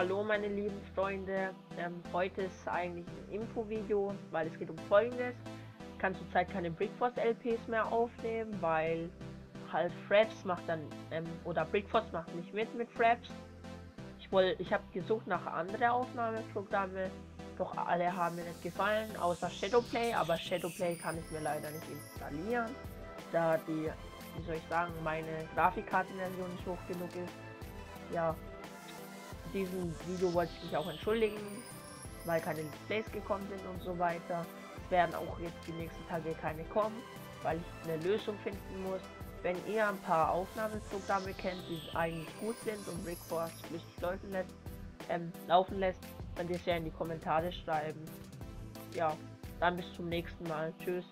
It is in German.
hallo meine lieben Freunde. Heute ist eigentlich ein Info-Video, weil es geht um Folgendes. Ich kann zurzeit keine Brickforce LPs mehr aufnehmen, weil halt Fraps macht dann, oder Brickforce macht nicht mit Fraps. Ich habe gesucht nach anderen Aufnahmeprogramme, doch alle haben mir nicht gefallen, außer Shadowplay, aber Shadowplay kann ich mir leider nicht installieren, da die, wie soll ich sagen, meine Grafikkartenversion nicht hoch genug ist. Ja, in diesem Video wollte ich mich auch entschuldigen, weil keine Displays gekommen sind und so weiter. Es werden auch jetzt die nächsten Tage keine kommen, weil ich eine Lösung finden muss. Wenn ihr ein paar Aufnahmeprogramme kennt, die eigentlich gut sind und Brickforce flüssig laufen lässt, könnt ihr es ja in die Kommentare schreiben. Ja, dann bis zum nächsten Mal. Tschüss.